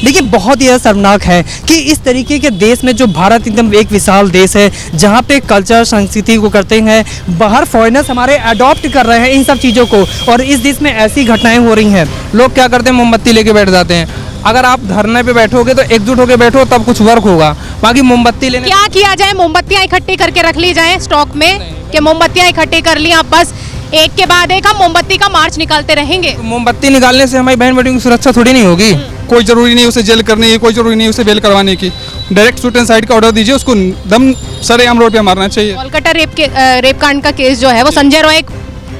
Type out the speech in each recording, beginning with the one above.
देखिए बहुत ही शर्मनाक है कि इस तरीके के देश में जो भारत एकदम एक विशाल देश है जहाँ पे कल्चर संस्कृति को करते हैं, बाहर फॉरेनर्स हमारे अडॉप्ट कर रहे हैं इन सब चीज़ों को, और इस देश में ऐसी घटनाएं हो रही हैं। लोग क्या करते हैं, मोमबत्ती लेके बैठ जाते हैं। अगर आप धरने पे बैठोगे तो एकजुट होकर बैठो तब कुछ वर्क होगा, बाकी मोमबत्ती लेने क्या किया जाए? मोमबत्तियां इकट्ठी करके रख ली जाए स्टॉक में कि मोमबत्तियां इकट्ठी कर ली, आप बस एक के बाद एक हम मोमबत्ती का मार्च निकालते रहेंगे। तो मोमबत्ती निकालने से हमारी बहन बेटियों की सुरक्षा थोड़ी नहीं होगी। कोई जरूरी नहीं उसे जेल करने की, कोई जरूरी नहीं उसे बेल करवाने की। डायरेक्ट शूट एंड साइड का ऑर्डर दीजिए, उसको दम सरेआम रोड पे मारना चाहिए। कोलकाता रेप कांड का केस जो है वो संजय रॉय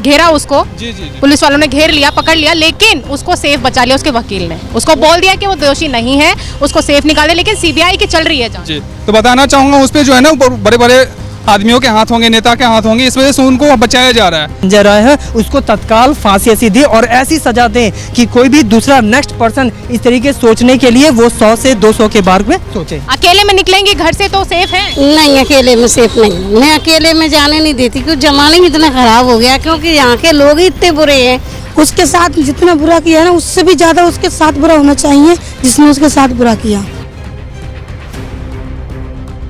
घेरा, उसको जी जी जी। पुलिस वालों ने घेर लिया, पकड़ लिया, लेकिन उसको सेफ बचा लिया। उसके वकील ने उसको बोल दिया कि वो दोषी नहीं है, उसको सेफ निकाल दिया, लेकिन सीबीआई की चल रही है जांच। जी, तो बताना चाहूँगा उस पर जो है ना बड़े बड़े आदमियों के हाथ होंगे, नेता के हाथ होंगे, इस वजह से उनको बचाया जा रहा है। संजय राय है उसको तत्काल फांसी ऐसी दी और ऐसी सजा दें कि कोई भी दूसरा नेक्स्ट पर्सन इस तरीके सोचने के लिए वो 100 से 200 के बार में सोचे। अकेले में निकलेंगी घर से तो सेफ है? नहीं, अकेले में सेफ नहीं। मैं अकेले में जाने नहीं देती क्योंकि जमाना ही इतना खराब हो गया, क्योंकि यहाँ के लोग ही इतने बुरे हैं। उसके साथ जितना बुरा किया है ना, उससे भी ज्यादा उसके साथ बुरा होना चाहिए जिसने उसके साथ बुरा किया।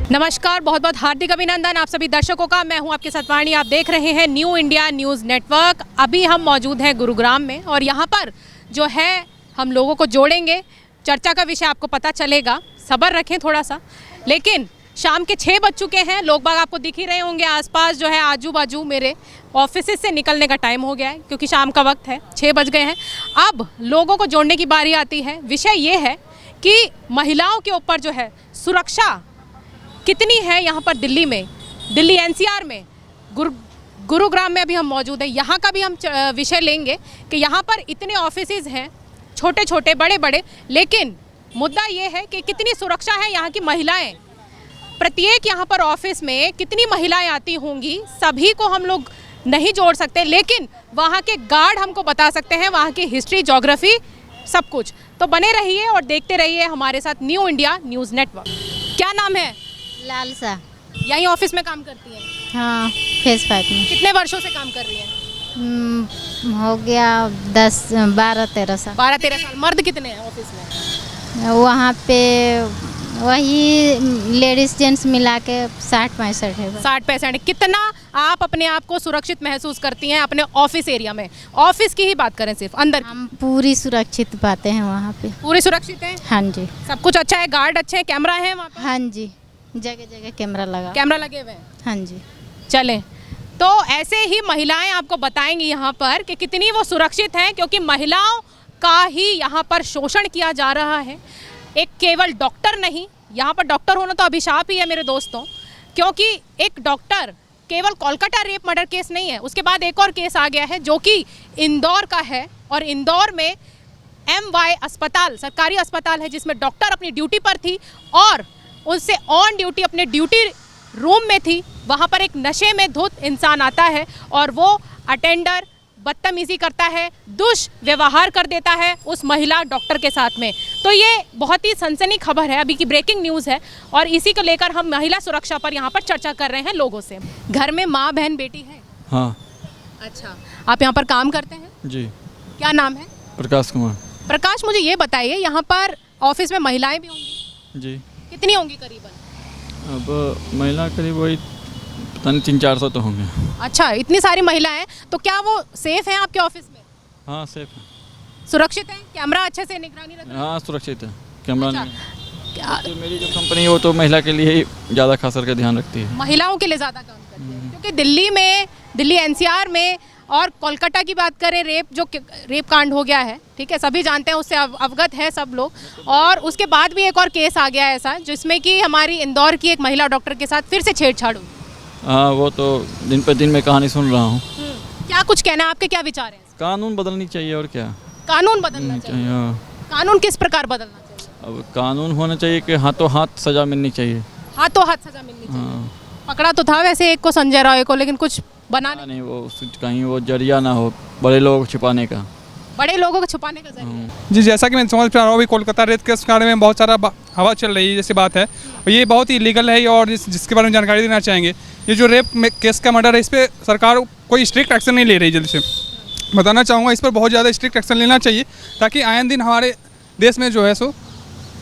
नमस्कार, बहुत बहुत हार्दिक अभिनंदन आप सभी दर्शकों का। मैं हूं आपके साथ वाणी, आप देख रहे हैं न्यू इंडिया न्यूज़ नेटवर्क। अभी हम मौजूद हैं गुरुग्राम में और यहाँ पर जो है हम लोगों को जोड़ेंगे, चर्चा का विषय आपको पता चलेगा, सब्र रखें थोड़ा सा। लेकिन शाम के 6 बज चुके हैं, लोग बाग आपको दिख ही रहे होंगे आसपास, जो है आजू बाजू मेरे ऑफिस से निकलने का टाइम हो गया है क्योंकि शाम का वक्त है, 6 बज गए हैं। अब लोगों को जोड़ने की बारी आती है। विषय ये है कि महिलाओं के ऊपर जो है सुरक्षा कितनी है यहाँ पर दिल्ली में, दिल्ली एनसीआर में, गुरुग्राम में अभी हम मौजूद हैं। यहाँ का भी हम विषय लेंगे कि यहाँ पर इतने ऑफिसेज हैं, छोटे छोटे बड़े बड़े, लेकिन मुद्दा ये है कि कितनी सुरक्षा है यहाँ की महिलाएं। प्रत्येक यहाँ पर ऑफिस में कितनी महिलाएं आती होंगी, सभी को हम लोग नहीं जोड़ सकते, लेकिन वहाँ के गार्ड हमको बता सकते हैं, वहाँ की हिस्ट्री, ज्योग्राफी, सब कुछ। तो बने रहिए और देखते रहिए हमारे साथ न्यू इंडिया न्यूज़ नेटवर्क। क्या नाम है? लालसा। यहीं ऑफिस में काम करती हैं? हाँ, फेस 5 में। कितने वर्षों से काम कर रही हैं? हो गया 12-13 साल। 12-13 साल। मर्द कितने हैं ऑफिस में? वहाँ पे वही लेडीज जेंट्स मिला के 60-65 है। 60-65। कितना आप अपने आप को सुरक्षित महसूस करती हैं अपने ऑफिस एरिया में? ऑफिस की ही बात करें, सिर्फ अंदर की। हम पूरी सुरक्षित पाते हैं वहाँ पे। पूरी सुरक्षित हैं? हाँ जी। सब कुछ अच्छा है, गार्ड अच्छे हैं, कैमरा है वहाँ पर? हाँ जी, जगह जगह कैमरा लगे हुए हैं। हाँ जी। चलें, तो ऐसे ही महिलाएं आपको बताएंगी यहाँ पर कि कितनी वो सुरक्षित हैं, क्योंकि महिलाओं का ही यहाँ पर शोषण किया जा रहा है। एक केवल डॉक्टर नहीं, यहाँ पर डॉक्टर होना तो अभिशाप ही है मेरे दोस्तों, क्योंकि एक डॉक्टर केवल कोलकाता रेप मर्डर केस नहीं है, उसके बाद एक और केस आ गया है जो कि इंदौर का है, और इंदौर में MY अस्पताल, सरकारी अस्पताल है, जिसमें डॉक्टर अपनी ड्यूटी पर थी और उससे ऑन ड्यूटी अपने ड्यूटी रूम में थी। वहाँ पर एक नशे में धुत इंसान आता है और वो अटेंडर बदतमीज़ी करता है, दुष्व्यवहार कर देता है उस महिला डॉक्टर के साथ में। तो ये बहुत ही सनसनी खबर है, अभी की ब्रेकिंग न्यूज़ है, और इसी को लेकर हम महिला सुरक्षा पर यहाँ पर चर्चा कर रहे हैं लोगों से। घर में माँ बहन बेटी है? हाँ। अच्छा, आप यहाँ पर काम करते हैं? जी। क्या नाम है? प्रकाश कुमार। प्रकाश, मुझे ये बताइए, यहाँ पर ऑफिस में महिलाएं भी होंगी? जी। कितनी होंगी करीबन? अब महिला करीब वही पता नहीं 300-400 तो होंगे। अच्छा, इतनी सारी महिलाएं, तो क्या वो सेफ हैं आपके ऑफिस में? हाँ, सेफ है। सुरक्षित हैं? कैमरा अच्छे से निगरानी रखते हैं? हाँ, सुरक्षित है, कैमरा अच्छा। नहीं। तो मेरी जो कंपनी है वो तो महिला के लिए ही ज़्यादा खास करके ध्यान रखती है। महिलाओं के लिए ज़्यादा काम करती है, क्योंकि दिल्ली में, दिल्ली एनसीआर में और कोलकाता की बात करें, रेप कांड हो गया है, ठीक है, सभी जानते हैं, उससे अवगत है सब लोग। और उसके बाद भी एक और केस आ गया है ऐसा, जिसमें कि हमारी इंदौर की एक महिला डॉक्टर के साथ फिर से छेड़छाड़ हुई। हाँ, वो तो दिन पर दिन मैं कहानी सुन रहा हूँ। क्या कुछ कहना है, आपके क्या विचार हैं? कानून बदलनी चाहिए और क्या। कानून बदलना चाहिए? हाँ। कानून किस प्रकार बदलना चाहिए? अब कानून होना चाहिए कि हाथों हाथ सज़ा मिलनी चाहिए। हाथों हाथ सजा मिलनी चाहिए। हाँ। पकड़ा तो था वैसे एक को, संजय रॉय को, लेकिन कुछ बना नहीं, वो कहीं वो जरिया ना हो बड़े लोगों को छिपाने का, बड़े लोगों को छुपाने का जरिया। जी। जैसा कि मैं समझ पा रहा हूँ, अभी कोलकाता रेप केस के बारे में बहुत सारा हवा चल रही है जैसी बात है, और ये बहुत ही लीगल है, और जिसके बारे में जानकारी देना चाहेंगे, ये जो रेप केस का मर्डर है, इस पर सरकार कोई स्ट्रिक्ट एक्शन नहीं ले रही जल्दी से। बताना चाहूँगा, इस पर बहुत ज़्यादा स्ट्रिक्ट एक्शन लेना चाहिए, ताकि आए दिन हमारे देश में जो है सो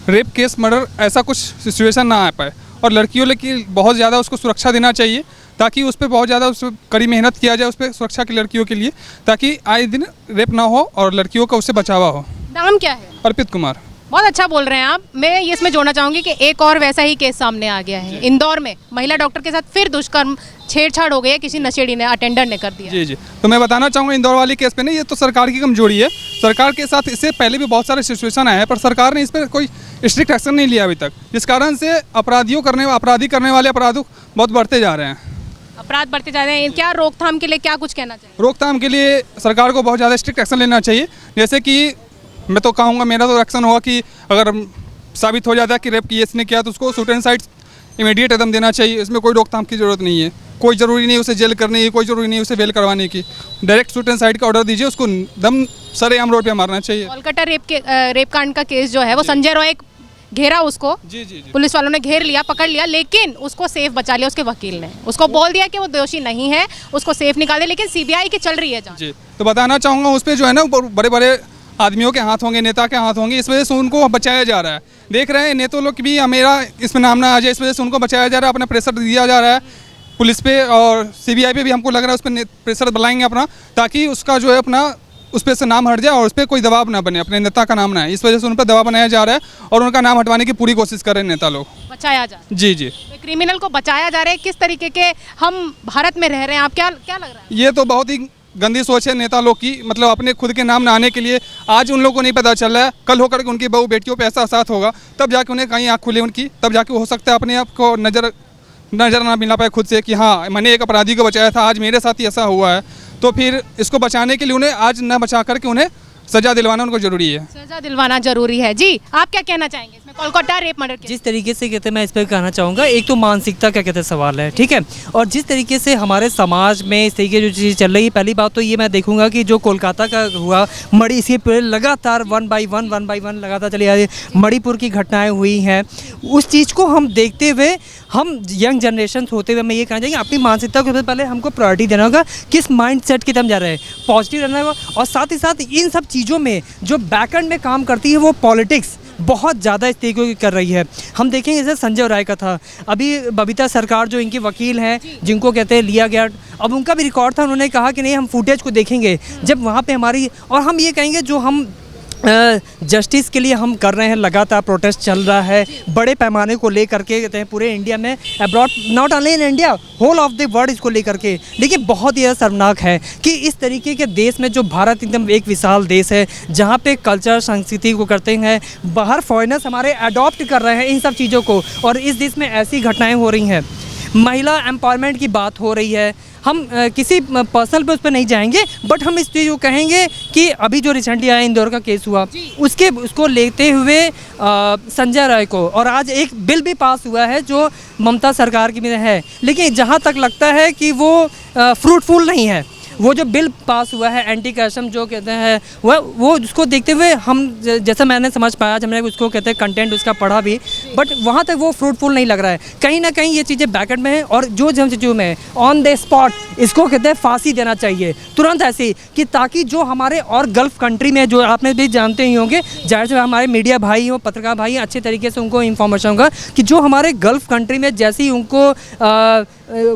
रेप केस मर्डर ऐसा कुछ सिचुएशन ना आ पाए, और लड़कियों की बहुत ज़्यादा उसको सुरक्षा देना चाहिए, ताकि उस पर बहुत ज़्यादा उस पर कड़ी मेहनत किया जाए उस पर सुरक्षा की लड़कियों के लिए, ताकि आए दिन रेप ना हो और लड़कियों का उससे बचावा हो। नाम क्या है? अर्पित कुमार। बहुत अच्छा बोल रहे हैं आप। मैं ये इसमें जोड़ना चाहूंगी कि एक और वैसा ही केस सामने आ गया है इंदौर में, महिला डॉक्टर के साथ फिर दुष्कर्म छेड़छाड़ हो गई है, किसी नशेड़ी ने, अटेंडर ने कर दिया। जी जी, तो मैं बताना चाहूँगा इंदौर वाली केस पे ना, ये तो सरकार की कमजोरी है। सरकार के साथ इससे पहले भी बहुत सारे सिचुएशन आए हैं, पर सरकार ने इस पर कोई स्ट्रिक्ट एक्शन नहीं लिया अभी तक, जिस कारण से अपराधी करने वाले अपराध बहुत बढ़ते जा रहे हैं। अपराध बढ़ते जा रहे हैं, क्या रोकथाम के लिए क्या कुछ कहना चाहिए? रोकथाम के लिए सरकार को बहुत ज़्यादा स्ट्रिक्ट एक्शन लेना चाहिए। जैसे कि मैं तो कहूँगा, मेरा तो एक्शन होगा कि अगर साबित हो जाता है कि रेप केस ने किया तो उसको शूट एंड साइड इमीडिएट कदम देना चाहिए। इसमें कोई रोकथाम की जरूरत नहीं है, कोई ज़रूरी नहीं उसे जेल करने की, कोई ज़रूरी नहीं उसे बेल करवाने की। डायरेक्ट शूट एंड साइड का ऑर्डर दीजिए, उसको दम सरेआम रोड पे मारना चाहिए। कोलकाता रेप कांड का केस जो है वो संजय रॉय घेरा, उसको जी जी जी, पुलिस वालों ने घेर लिया, पकड़ लिया, लेकिन उसको सेफ बचा लिया उसके वकील ने। उसको बोल दिया कि वो दोषी नहीं है, उसको सेफ निकाल दिया, लेकिन सीबीआई की चल रही है जांच। जी, तो बताना चाहूँगा उस पर जो है ना बड़े बड़े आदमियों के हाथ होंगे, नेता के हाथ होंगे, इस वजह से उनको बचाया जा रहा है। देख रहे हैं नेता लोग भी मेरा इसमें नाम ना आ जाए, इस वजह से उनको बचाया जा रहा है, अपना प्रेशर दिया जा रहा है पुलिस पे और सीबीआई पे भी। हमको लग रहा है उस पर प्रेशर बनाएंगे अपना, ताकि उसका जो है अपना उस पर से नाम हट जाए और उस पर कोई दबाव ना बने, अपने नेता का नाम ना है। इस वजह से उन पर दबाव बनाया जा रहा है और उनका नाम हटवाने की पूरी कोशिश कर रहे हैं नेता लोग। बचाया जा रहा है। जी जी, क्रिमिनल को बचाया जा रहा है। किस तरीके के हम भारत में रह रहे हैं, आप क्या लग रहा है? ये तो बहुत ही गंदी सोच है नेता लोग की, मतलब अपने खुद के नाम ना आने के लिए। आज उन लोगों को नहीं पता चल रहा है, कल होकर के उनकी बहू बेटियों पे ऐसा साथ होगा, तब जाके उन्हें कहीं आँख खुले उनकी, तब जाके हो सकता है अपने आप को नज़र ना मिला पाए खुद से कि हाँ मैंने एक अपराधी को बचाया था, आज मेरे साथ ही ऐसा हुआ है। तो फिर इसको बचाने के लिए उन्हें आज न बचा करके उन्हें सजा दिलवाना उनको जरूरी है। सजा दिलवाना जरूरी है। जी, आप क्या कहना चाहेंगे इसमें कोलकाता रेप मर्डर केस? जिस तरीके से कहते हैं, मैं इस पर कहना चाहूँगा, एक तो मानसिकता का कहते हैं सवाल है, ठीक है, और जिस तरीके से हमारे समाज में इस तरीके जो चीज़ चल रही है, पहली बात तो ये मैं देखूंगा कि जो कोलकाता का हुआ, मणि, इसके पहले लगातार वन बाई वन लगातार चली आ रही है, मणिपुर की घटनाएँ हुई हैं, उस चीज़ को हम देखते हुए, हम यंग जनरेशन होते हुए मैं ये कहना चाहिए अपनी मानसिकता को सबसे पहले हमको प्रायोरिटी देना होगा, किस माइंड सेट की तरफ जा रहे हैं, पॉजिटिव रहना होगा। और साथ ही साथ इन सब चीज़ों में जो बैकएंड में काम करती है वो पॉलिटिक्स बहुत ज़्यादा इस तरीके की कर रही है। हम देखेंगे जैसे संजय राय का था, अभी बबीता सरकार जो इनके वकील हैं जिनको कहते हैं लिया गया, अब उनका भी रिकॉर्ड था, उन्होंने कहा कि नहीं हम फुटेज को देखेंगे जब वहाँ पे हमारी, और हम ये कहेंगे जो हम जस्टिस के लिए हम कर रहे हैं, लगातार प्रोटेस्ट चल रहा है बड़े पैमाने को लेकर के, कहते हैं पूरे इंडिया में, abroad, not only in India, whole of the world इसको लेकर के। लेकिन बहुत ही शर्मनाक है कि इस तरीके के देश में, जो भारत एकदम एक विशाल देश है जहाँ पे कल्चर संस्कृति को करते हैं, बाहर फॉरेनर्स हमारे अडॉप्ट कर रहे हैं इन सब चीज़ों को, और इस देश में ऐसी घटनाएँ हो रही हैं। महिला एम्पावरमेंट की बात हो रही है, हम किसी पर्सनल पे उस पर नहीं जाएंगे, बट हम इस चीज़ को कहेंगे कि अभी जो रिसेंटली आया इंदौर का केस हुआ, उसको लेते हुए संजय राय को, और आज एक बिल भी पास हुआ है जो ममता सरकार की में है, लेकिन जहाँ तक लगता है कि वो फ्रूटफुल नहीं है। वो जो बिल पास हुआ है एंटी करप्शन जो कहते हैं, वो उसको देखते हुए हम, जैसा मैंने समझ पाया, जब मैंने उसको कहते हैं कंटेंट उसका पढ़ा भी, बट वहाँ तक वो फ्रूटफुल नहीं लग रहा है। कहीं ना कहीं ये चीज़ें बैकएंड में है, और जो जम चीज़ों में ऑन द स्पॉट इसको कहते हैं फांसी देना चाहिए तुरंत ऐसी, कि ताकि जो हमारे और गल्फ़ कंट्री में, जो आपने भी जानते ही होंगे, जाहिर से हमारे मीडिया भाई हो, पत्रकार भाई अच्छे तरीके से उनको इन्फॉर्मेशन होगा कि जो हमारे गल्फ़ कंट्री में जैसी उनको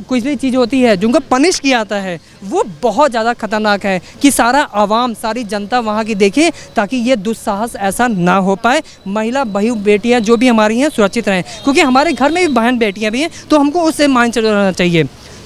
कुछ भी चीज़ होती है जो उनको पनिश किया जाता है, वो बहुत ज़्यादा खतरनाक है कि सारा आवाम, सारी जनता वहाँ की देखे, ताकि ये दुस्साहस ऐसा ना हो पाए। महिला बहू बेटियाँ जो भी हमारी हैं सुरक्षित रहें, क्योंकि हमारे घर में भी बहन बेटियाँ भी हैं, तो हमको उससे माइंड सेट रहना चाहिए।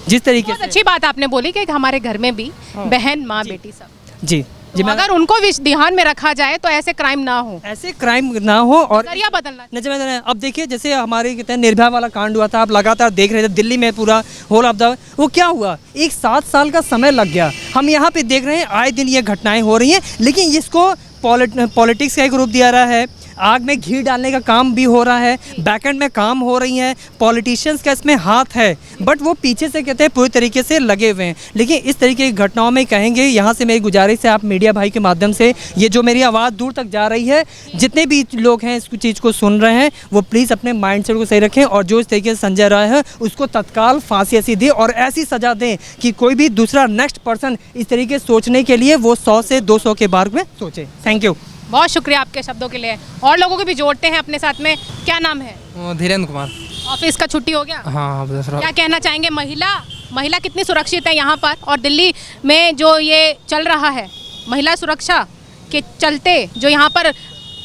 जिस तरीके से अच्छी बात आपने बोली कि हमारे घर में भी बहन माँ बेटी सब, जी जी, तो अगर उनको ध्यान में रखा जाए तो ऐसे क्राइम ना हो, ऐसे क्राइम ना हो, और नजरिया बदलना। नजर अब देखिए जैसे हमारे कहते हैं निर्भया वाला कांड हुआ था, आप लगातार देख रहे थे दिल्ली में पूरा होल ऑफ द, वो क्या हुआ, एक 7 साल का समय लग गया। हम यहाँ पे देख रहे हैं आए दिन ये घटनाएं हो रही हैं, लेकिन इसको पॉलिटिक्स का एक रूप दिया रहा है, आग में घी डालने का काम भी हो रहा है, बैकएंड में काम हो रही हैं, पॉलिटिशियंस का इसमें हाथ है, बट वो पीछे से कहते हैं पूरी तरीके से लगे हुए हैं। लेकिन इस तरीके की घटनाओं में कहेंगे, यहाँ से मेरी गुजारिश है, आप मीडिया भाई के माध्यम से ये जो मेरी आवाज़ दूर तक जा रही है, जितने भी लोग हैं इस चीज़ को सुन रहे हैं, वो प्लीज़ अपने माइंडसेट को सही रखें, और जो इस तरीके से संजय राय है उसको तत्काल फांसी ऐसी दें और ऐसी सज़ा दें कि कोई भी दूसरा नेक्स्ट पर्सन इस तरीके से सोचने के लिए वो 100 से 200 के बार में सोचे। Thank you. बहुत शुक्रिया आपके शब्दों के लिए। और लोगों को भी जोड़ते हैं अपने साथ में। क्या नाम है? धीरेन्द्र कुमार। ऑफिस का छुट्टी हो गया? हाँ क्या कहना चाहेंगे? महिला कितनी सुरक्षित है यहाँ पर, और दिल्ली में जो ये चल रहा है महिला सुरक्षा के चलते जो यहाँ पर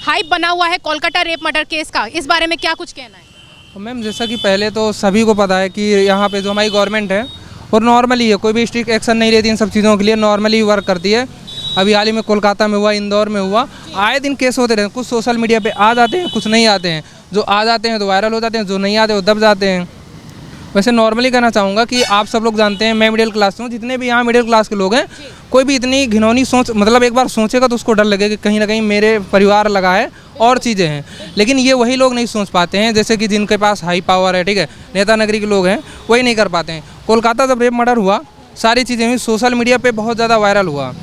हाइप बना हुआ है कोलकाता रेप मर्डर केस का, इस बारे में क्या कुछ कहना है? मैम, जैसा कि पहले तो सभी को पता है कि यहाँ पे जो हमारी गवर्नमेंट है और नॉर्मली है, कोई भी स्ट्रिक्ट एक्शन नहीं लेती इन सब चीज़ों के लिए, नॉर्मली वर्क करती है। अभी हाल ही में कोलकाता में हुआ, इंदौर में हुआ, आए दिन केस होते रहते हैं। कुछ सोशल मीडिया पे आ जाते हैं, कुछ नहीं आते हैं। जो आ जाते हैं तो वायरल हो जाते हैं, जो नहीं आते वो दब जाते हैं। वैसे नॉर्मली कहना चाहूँगा कि आप सब लोग जानते हैं मैं मिडिल क्लास से हूँ, जितने भी यहाँ मिडिल क्लास के लोग हैं, कोई भी इतनी घिनौनी सोच, मतलब एक बार सोचेगा तो उसको डर लगेगा कि कहीं ना कहीं मेरे परिवार लगा है और चीज़ें हैं। लेकिन ये वही लोग नहीं सोच पाते हैं, जैसे कि जिनके पास हाई पावर है, ठीक है, नेता नगरी के लोग हैं, वही नहीं कर पाते हैं। कोलकाता जब रेप मर्डर हुआ, सारी चीज़ें हुई, सोशल मीडिया पे बहुत ज़्यादा वायरल हुआ,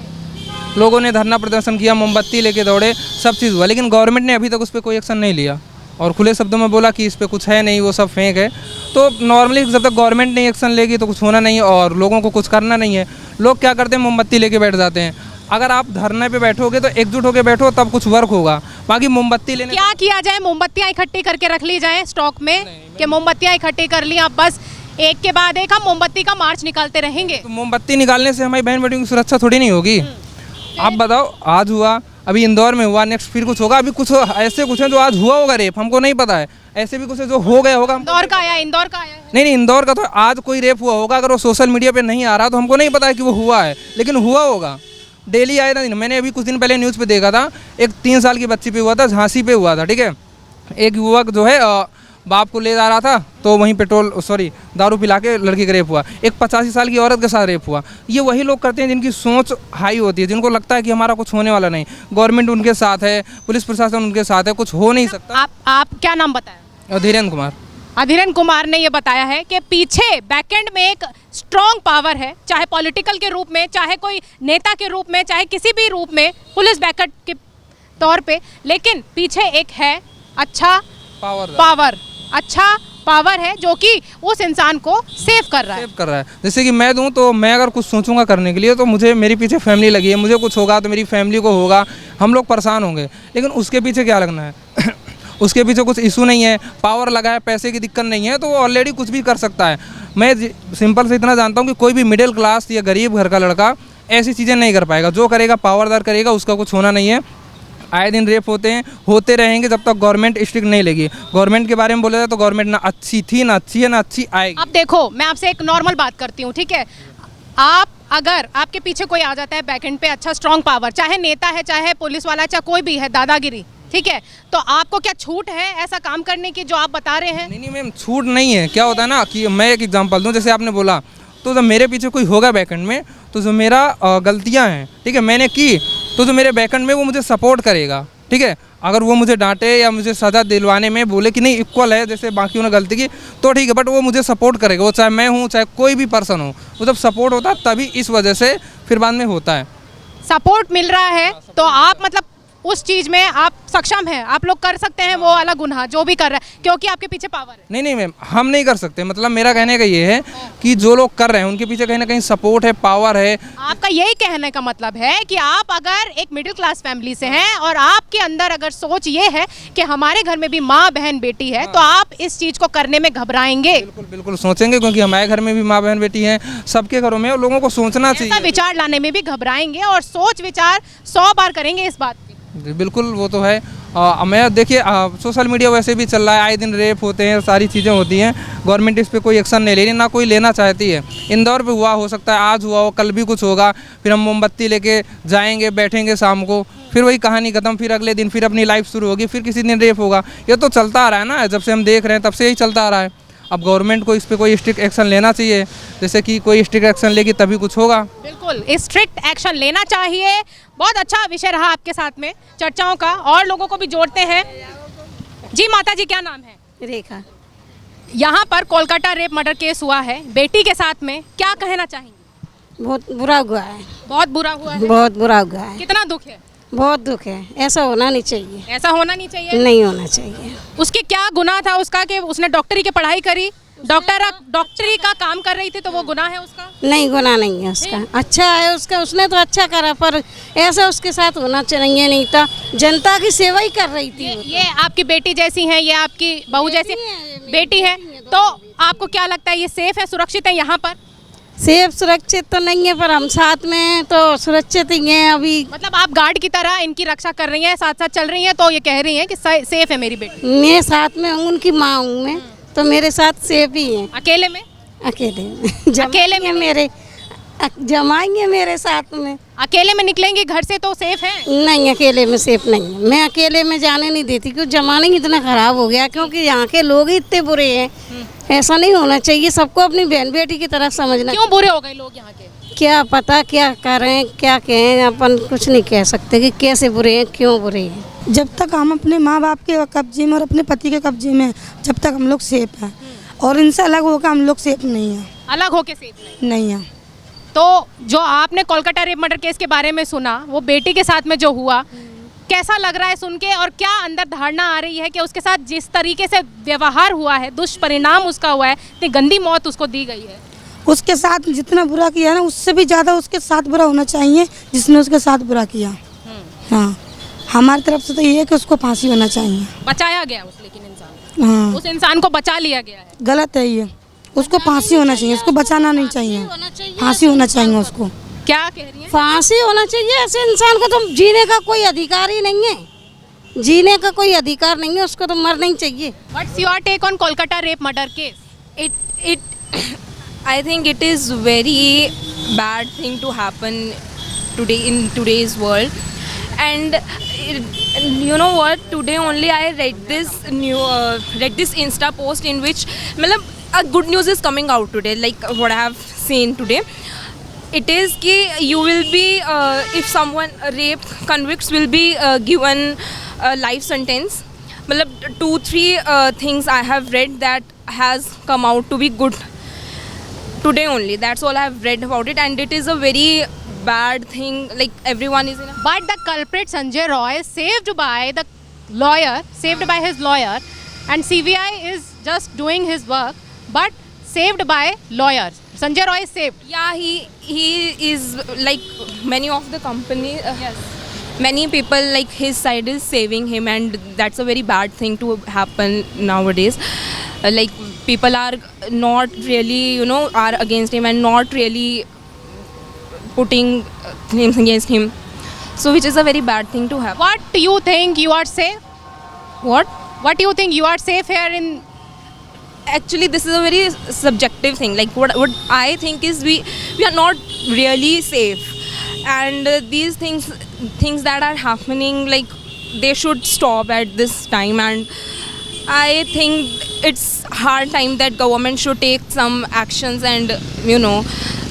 लोगों ने धरना प्रदर्शन किया, मोमबत्ती लेके दौड़े, सब चीज़ हुआ, लेकिन गवर्नमेंट ने अभी तक उस पर कोई एक्शन नहीं लिया और खुले शब्दों में बोला कि इस पर कुछ है नहीं, वो सब फेक है। तो नॉर्मली जब तक गवर्नमेंट नहीं एक्शन लेगी तो कुछ होना नहीं है और लोगों को कुछ करना नहीं है। लोग क्या करते हैं, मोमबत्ती लेके बैठ जाते हैं। अगर आप धरने पे बैठोगे तो एकजुट होकर बैठो, तब कुछ वर्क होगा। बाकी मोमबत्ती लेने क्या किया जाए? मोमबत्तियाँ इकट्ठी करके रख ली जाए स्टॉक में कि मोमबत्तियाँ इकट्ठी कर ली, अब बस एक के बाद एक हम मोमबत्ती का मार्च निकालते रहेंगे? तो मोमबत्ती निकालने से हमारी बहन बेटियों की सुरक्षा थोड़ी नहीं होगी। आप बताओ, आज हुआ, अभी इंदौर में हुआ, नेक्स्ट फिर कुछ होगा। अभी कुछ ऐसे कुछ है जो आज हुआ होगा रेप, हमको नहीं पता है। ऐसे भी कुछ है जो हो गया होगा। इंदौर का आया? नहीं, इंदौर का तो आज कोई रेप हुआ होगा। अगर वो सोशल मीडिया पे नहीं आ रहा तो हमको नहीं पता है कि वो हुआ है, लेकिन हुआ होगा। डेली आए ना दिन। मैंने अभी कुछ दिन पहले न्यूज़ पे देखा था, एक 3 साल की बच्ची पे हुआ था, झांसी पे हुआ था, ठीक है। एक युवक जो है बाप को ले जा रहा था तो वहीं दारू पिला के लड़की का रेप हुआ। एक 85 साल की औरत के साथ रेप हुआ। ये वही लोग करते हैं जिनकी सोच हाई होती है, जिनको लगता है कि हमारा कुछ होने वाला नहीं। गवर्नमेंट उनके साथ है, पुलिस प्रशासन उनके साथ है, कुछ हो नहीं सकता। आप क्या नाम बताया? धीरेन्द्र कुमार। धीरेन्द्र कुमार ने ये बताया है कि पीछे बैकएंड में एक स्ट्रॉन्ग पावर है, चाहे पॉलिटिकल के रूप में, चाहे कोई नेता के रूप में, चाहे किसी भी रूप में, पुलिस बैकअप के तौर पे, लेकिन पीछे एक है अच्छा पावर है जो कि उस इंसान को सेव कर रहा है। जैसे कि मैं दूं तो मैं अगर कुछ सोचूंगा करने के लिए तो मुझे, मेरी पीछे फैमिली लगी है, मुझे कुछ होगा तो मेरी फैमिली को होगा, हम लोग परेशान होंगे। लेकिन उसके पीछे क्या लगना है उसके पीछे कुछ इशू नहीं है, पावर लगा है, पैसे की दिक्कत नहीं है, तो वो ऑलरेडी कुछ भी कर सकता है। मैं सिंपल से इतना जानता हूँ कि कोई भी मिडिल क्लास या गरीब घर का लड़का ऐसी चीज़ें नहीं कर पाएगा। जो करेगा पावरदार करेगा, उसका कुछ होना नहीं है। आए दिन रेप होते रहेंगे जब तक गवर्नमेंट स्ट्रिक्ट नहीं लेगी। गवर्नमेंट के बारे में बोला जाए तो गवर्नमेंट ना अच्छी थी, ना अच्छी है, ना अच्छी आएगी। अब देखो, मैं आपसे एक नॉर्मल बात करती हूँ, ठीक है। आप अगर आपके पीछे कोई आ जाता है बैकएंड पे, अच्छा स्ट्रॉन्ग पावर, चाहे नेता है, चाहे पुलिस वाला, चाहे कोई भी है, दादागिरी, ठीक है, तो आपको क्या छूट है ऐसा काम करने की जो आप बता रहे हैं? नहीं मैम, छूट नहीं है। क्या होता है ना कि मैं एक एग्जांपल दूं, जैसे आपने बोला, तो जब मेरे पीछे कोई होगा बैकएंड में, तो जो मेरा गलतियां हैं, ठीक है, मैंने की, तो जो मेरे बैकएंड में वो मुझे सपोर्ट करेगा, ठीक है। अगर वो मुझे डांटे या मुझे सज़ा दिलवाने में बोले कि नहीं इक्वल है, जैसे बाकियों ने गलती की, तो ठीक है, बट वो मुझे सपोर्ट करेगा। वो चाहे मैं हूँ, चाहे कोई भी पर्सन हो, वो जब सपोर्ट होता है तभी इस वजह से फिर बाद में होता है। सपोर्ट मिल रहा है तो आप मतलब उस चीज़ में आप सक्षम हैं, आप लोग कर सकते हैं वो अलग गुनाह जो भी कर रहा है, क्योंकि आपके पीछे पावर है। नहीं मैम, हम नहीं कर सकते। मतलब मेरा कहने का ये है कि जो लोग कर रहे हैं उनके पीछे कहीं ना कहीं सपोर्ट है, पावर है। आपका यही कहने का मतलब है कि आप अगर एक मिडिल क्लास फैमिली से हैं और आपके अंदर अगर सोच ये है कि हमारे घर में भी माँ बहन बेटी है, तो आप इस चीज़ को करने में घबराएंगे? बिल्कुल सोचेंगे, क्योंकि हमारे घर में भी माँ बहन बेटी हैं, सबके घरों में, और लोगों को सोचना चाहिए। विचार लाने में भी घबराएंगे और सोच विचार 100 बार करेंगे इस बात की। बिल्कुल, वो तो है। मैं देखिए, सोशल मीडिया वैसे भी चल रहा है, आए दिन रेप होते हैं, सारी चीज़ें होती हैं। गवर्नमेंट इस पर कोई एक्शन नहीं ले रही, ना कोई लेना चाहती है। इंदौर पे हुआ, हो सकता है आज हुआ हो, कल भी कुछ होगा, फिर हम मोमबत्ती लेके जाएंगे, बैठेंगे शाम को, फिर वही कहानी खत्म, फिर अगले दिन फिर अपनी लाइफ शुरू होगी, फिर किसी दिन रेप होगा। ये तो चलता आ रहा है ना, जब से हम देख रहे हैं तब से यही चलता आ रहा है। अब गवर्नमेंट को इस पर कोई स्ट्रिक्ट एक्शन लेना चाहिए, जैसे कि कोई स्ट्रिक्ट एक्शन लेगी तभी कुछ होगा। बिल्कुल, स्ट्रिक्ट एक्शन लेना चाहिए। बहुत अच्छा विषय रहा आपके साथ में चर्चाओं का, और लोगों को भी जोड़ते हैं। जी माता जी, क्या नाम है? रेखा। यहाँ पर कोलकाता रेप मर्डर केस हुआ है, बेटी के साथ में, क्या कहना चाहेंगे? बहुत बुरा हुआ है। बहुत बुरा हुआ है? बहुत बुरा हुआ है। कितना दुख है? बहुत दुख है। ऐसा होना नहीं चाहिए। ऐसा होना नहीं चाहिए? नहीं होना चाहिए। उसके क्या गुनाह था उसका कि उसने डॉक्टरी की पढ़ाई करी, डॉक्टरी का काम कर रही थी, तो वो गुनाह है उसका? नहीं, गुनाह नहीं है उसका, अच्छा है उसका, उसने तो अच्छा करा, पर ऐसा उसके साथ होना चाहिए नहीं था। जनता की सेवा ही कर रही थी। ये आपकी बेटी जैसी हैं, ये आपकी बहू जैसी बेटी है, तो आपको क्या लगता है ये सेफ है, सुरक्षित है यहाँ पर? सेफ सुरक्षित तो नहीं है, पर हम साथ में हैं तो सुरक्षित ही हैं अभी। मतलब आप गार्ड की तरह इनकी रक्षा कर रही हैं, साथ साथ चल रही हैं, तो ये कह रही हैं कि सेफ है मेरी बेटी। मैं साथ में हूँ, उनकी माँ हूँ मैं, तो मेरे साथ सेफ ही है। अकेले में? अकेले में अकेले में मेरे जमाएंगे मेरे साथ में। अकेले में निकलेंगे घर से तो सेफ है? नहीं, अकेले में सेफ नहीं है, मैं अकेले में जाने नहीं देती, क्योंकि जमाना ही इतना खराब हो गया, क्योंकि यहाँ के लोग ही इतने बुरे हैं। ऐसा नहीं होना चाहिए, सबको अपनी बहन बेटी की तरह समझना। क्यों बुरे हो गए लोग यहाँ के? क्या पता क्या करें क्या कहें, अपन कुछ नहीं कह सकते कि कैसे बुरे हैं, क्यों बुरे हैं। जब तक हम अपने माँ बाप के कब्जे में और अपने पति के कब्जे में हैं, जब तक हम लोग सेफ हैं, और इनसे अलग होकर हम लोग सेफ नहीं हैं। अलग होके सेफ नहीं है। तो जो आपने कोलकाता रेप मर्डर केस के बारे में सुना, वो बेटी के साथ में जो हुआ, कैसा लग रहा है सुन के, और क्या अंदर धारणा आ रही है कि उसके साथ जिस तरीके से व्यवहार हुआ है, दुष्परिणाम उसका हुआ है, इतनी गंदी मौत उसको दी गई है? उसके साथ जितना बुरा किया ना, उससे भी ज़्यादा उसके साथ बुरा होना चाहिए जिसने उसके साथ बुरा किया। हाँ, हमारी तरफ से तो ये है कि उसको फांसी होना चाहिए। बचाया गया लेकिन इंसान, हाँ, उस इंसान को बचा लिया गया है। गलत है ये, उसको फांसी होना चाहिए, उसको बचाना नहीं चाहिए, फांसी होना चाहिए उसको। क्या कह रही हैं? फांसी होना चाहिए, ऐसे इंसान को तो जीने का कोई अधिकार ही नहीं है, जीने का कोई अधिकार नहीं है, उसको तो मरना ही चाहिए। What's your take on Kolkata rape murder case? I think it is very bad thing to happen today in today's world, and you know what? Today only I read this Insta post in which, मतलब, a good news is coming out today. Like what I have seen today, it is कि you will be if someone rape convicts will be given a life sentence. मतलब 2-3 things I have read that has come out to be good today only. That's all I have read about it, and it is a very bad thing. Like everyone is in a... But the culprit Sanjay Roy saved by his lawyer, and CBI is just doing his work, but saved by lawyers. Sanjay Roy is saved. Yeah, he is like many of the company. Yes. Many people like his side is saving him, and that's a very bad thing to happen nowadays. Like people are not really, are against him and not really putting things against him. So which is a very bad thing to happen. What do you think you are safe? What? What do you think you are safe here in? Actually, this is a very subjective thing. Like what I think is we are not really safe, and these things that are happening, like they should stop at this time. And I think it's hard time that government should take some actions and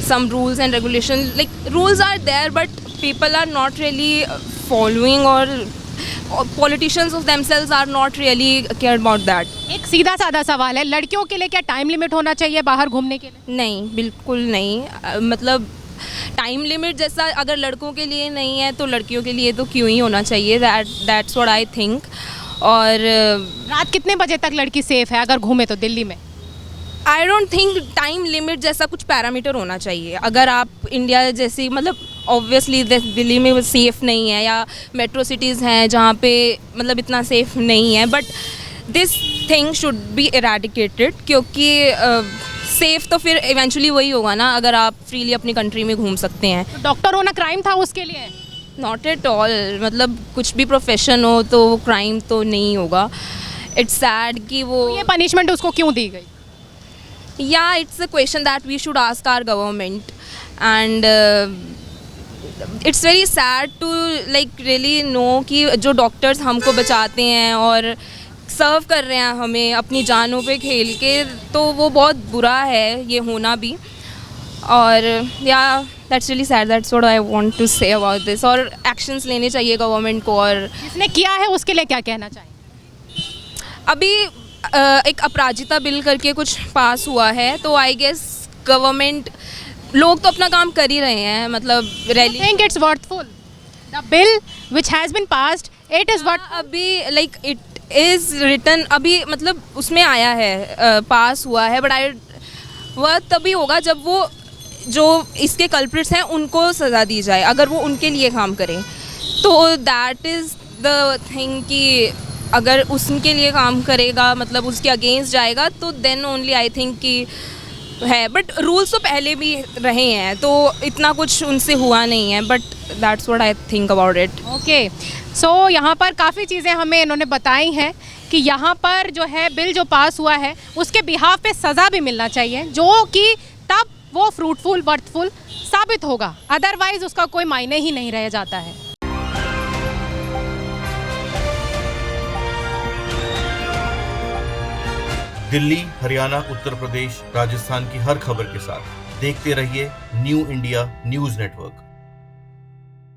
some rules and regulations. Like rules are there, but people are not really following, or politicians of themselves are not really care about that. एक सीधा साधा सवाल है, लड़कियों के लिए क्या time limit होना चाहिए बाहर घूमने के लिए? नहीं, बिल्कुल नहीं। मतलब टाइम लिमिट जैसा अगर लड़कों के लिए नहीं है तो लड़कियों के लिए तो क्यों ही होना चाहिए। That's what I think. और रात कितने बजे तक लड़की सेफ है अगर घूमे तो दिल्ली में? I don't think time limit जैसा कुछ पैरामीटर होना चाहिए। अगर आप इंडिया जैसी, मतलब ऑब्वियसली दिल्ली में सेफ़ नहीं है, या मेट्रो सिटीज़ हैं जहाँ पे मतलब इतना सेफ़ नहीं है, but this thing should be eradicated, क्योंकि सेफ़ तो फिर इवेंचुअली वही होगा ना अगर आप फ्रीली अपनी कंट्री में घूम सकते हैं। तो डॉक्टर होना क्राइम था उसके लिए? Not at all. मतलब कुछ भी प्रोफेशन हो तो वो क्राइम तो नहीं होगा। इट्स सैड कि वो ये पनिशमेंट उसको क्यों दी गई? Yeah, it's a question that we should ask our government, and it's very sad to like really know कि जो डॉक्टर्स हमको बचाते हैं और सर्व कर रहे हैं हमें अपनी जानों पे खेल के, तो वो बहुत बुरा है ये होना भी। और yeah, that's really sad. That's what I want to say about this. और actions लेने चाहिए गवर्नमेंट को। और जिसने किया है उसके लिए क्या कहना चाहिए? अभी एक अपराजिता बिल करके कुछ पास हुआ है, तो आई गेस गवर्नमेंट लोग तो अपना काम कर ही रहे हैं। मतलब rally think it's worthful? The bill which has been passed, it is what अभी like इज़ रिटन, अभी मतलब उसमें आया है, पास हुआ है, बट वह तभी होगा जब वो जो इसके कल्प्रिट्स हैं उनको सज़ा दी जाए, अगर वो उनके लिए काम करें। तो दैट इज़ द थिंग कि अगर उसके लिए काम करेगा, मतलब उसके अगेंस्ट जाएगा, तो देन ओनली आई थिंक कि है। बट रूल्स तो पहले भी रहे हैं, तो इतना कुछ उनसे हुआ नहीं है, but that's what I think about it. Okay, so यहाँ पर काफ़ी चीज़ें हमें इन्होंने बताई हैं कि यहाँ पर जो है बिल जो पास हुआ है उसके बिहाफ पे सज़ा भी मिलना चाहिए, जो कि तब वो फ्रूटफुल वर्थफुल साबित होगा, अदरवाइज उसका कोई मायने ही नहीं रह जाता है। दिल्ली, हरियाणा, उत्तर प्रदेश, राजस्थान की हर खबर के साथ देखते रहिए न्यू इंडिया न्यूज़ नेटवर्क।